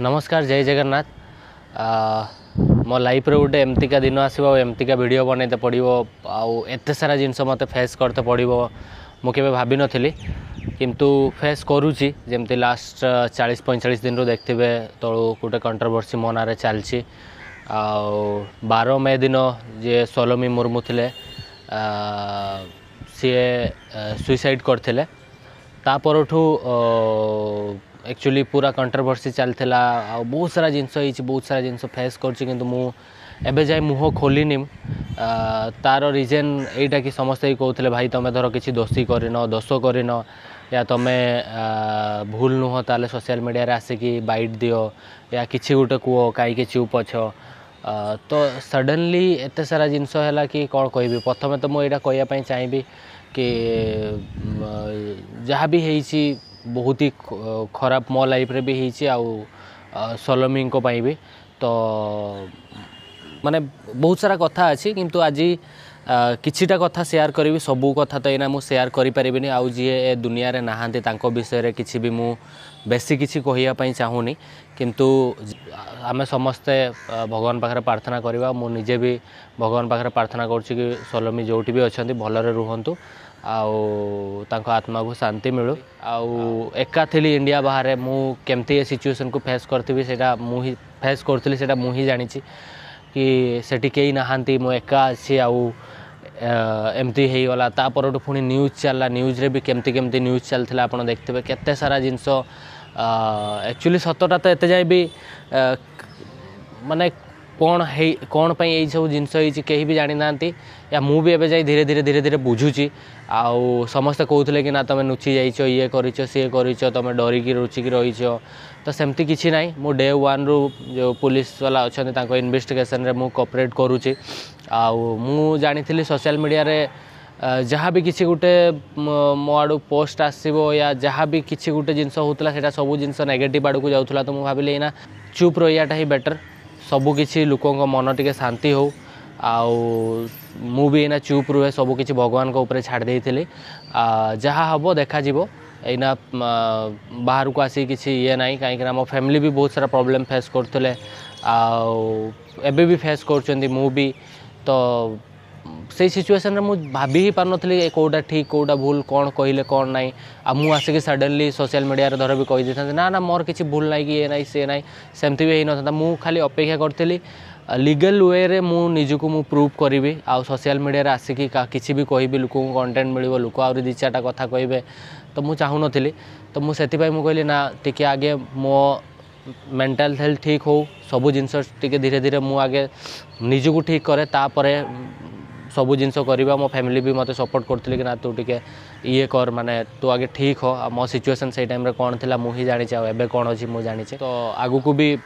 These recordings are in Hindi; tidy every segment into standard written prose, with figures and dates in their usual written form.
नमस्कार जय जगन्नाथ। मो लाइफ रे गोटे एमतीका दिन आसो एमतीका वीडियो बनते पड़ो आत सारा जिनस मत फेस करते पड़ो मुझे भाभी नी किंतु फेस करुच्ची जमती लास्ट 40-45 दिन रू देखते तलू गोटे कंट्रोवर्सी मो ना चलती 12 मे दिन जे सोलोमी मुर्मू थे सी सुइसाइड करते तापरठू एक्चुअली पूरा कंट्रोवर्सी चलता बहुत सारा जिनस बहुत सारा जिनस फेस कर जाए मुह खोलनी तार रिजन यहीटा कि समस्ते कहते भाई तुम धर किसी दोषी करन दोष करन या तुम्हें भूल नुह ताले सोशल मीडिया रे आसिकी बाइट दियो या किसी गोटे कह कहीं चुप अछ तो सडनली एत सारा जिनस है कि कौन कह प्रथम तो मुझे कहवाई चाहिए कि जहाँ भी है बहुत ही खराब मो लाइफ रे भी है सोलोमी भी तो माने बहुत सारा कथा अच्छी किंतु आज किछिटा कथा शेयर करी सबू कथा तो यहाँ मुझे शेयर करें आउ जी ए दुनिया रे नहांती तांको विषय किसी भी मु बेसी किसी कहवाई चाहूनी किंतु आमे समस्ते भगवान पाखे प्रार्थना करवा मु निजे भी भगवान पाखे प्रार्थना करुच्ची कि सोलोमी जोटी भी अच्छा भलरे रुहंतु तांको आत्मा को शांति मिलू एका थी इंडिया बाहर मु केमती ए सिचुएशन को फेस करती सेटा मुही फेस करी से मुही जानी कि सेठी कई नहांती मु एका अच्छी एमती हो गला तापर पुणी न्यूज चलला न्यूज रे भी केमती केमती न्यूज चलता आप देखते केते सारा जिनस एक्चुअली सतटा तो एते जाए भी माने कौन पाई यही सब जिनस कहीं भी जानी ना या मु भी एबे जाई धीरे धीरे धीरे धीरे बुझुची आउ समस्ते कहते कि ना तुम नुची जाइच ये करिच सी करिच तुम डरिकी रुचिकी रहीच तो सेमती किसी ना मु डे 1 रू जो पुलिस वाला अच्छा इन्वेस्टिगेशन रे मु कोऑपरेट करुच्ची मु जानी सोशल मीडिया रे जहाँ भी किसी गोटे मो आड़ू पोस्ट आसो या जहाँ भी किसी गोटे जिनस होता है सब जिनस नेगेटिव आड़ को जाऊला तो मुझे भाविली ना चुप रहीटा ही बेटर सबुकिछि लोकों मन टे शांति हो मु भी एना चुप रुहे सबुकिछि भगवान को ऊपर छाड़ देइथिली जहाँ हम देखा एना बाहर को आसी किसी ये ना कहीं मो फैमिली भी बहुत सारा प्रॉब्लम फेस करते एबे भी फेस कर मु भी तो से सिचुएशन मु भाभी ही पार नी कौटा ठीक कौटा भूल कौन कहले कौन ना मु आसिक सडनली सोशल मीडिया रे धर भी कही देता ना ना मोर किसी भूल ना कि ये ना सी ना सेमती भी होता मु खाली अपेक्षा करी लीगल वे रे मु निजको मु प्रूव करी सोशल मीडिया रे आसिकी किसी भी कहि लोक कंटेंट मिल लोक आ 2-4टा कथा कहे तो मु चाहू नी तो मुझे कहली ना टिके आगे मो मेंटल हेल्थ ठीक हो सबू जिनस टिके धीरे धीरे मु आगे निजको ठीक करे तापरे सबू जिनस करवा मो फैमिली भी मत सपोर्ट करते कि ना तू टिके ये कर माने तू आगे ठीक हो मो सिचुएशन से टाइम कौन थी मुझे जानी एबे कौन अच्छी मुझे जानी तो आगु को भी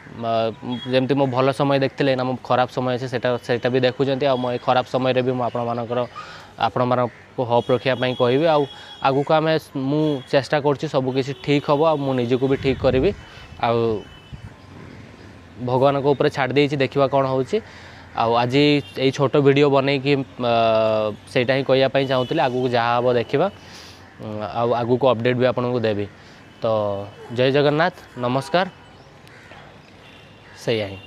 जमती मो भल समय देखते ना मो खराब समय अच्छे सेटा भी देखुं मो खराब समय भी आपण को होप रखापी कहि आगु को आम मु चेष्टा करुँच सबकि ठीक हम मु निजको भी ठीक करी भगवान को ऊपर छाड़ देछि देखिबा कौन होछि आज ये छोट वीडियो बन कि सेटा ही कहवाई चाहूँगी आगू को जहाँ हम देखा आगू को अपडेट भी आपन को देवी तो जय जगन्नाथ नमस्कार सही ही।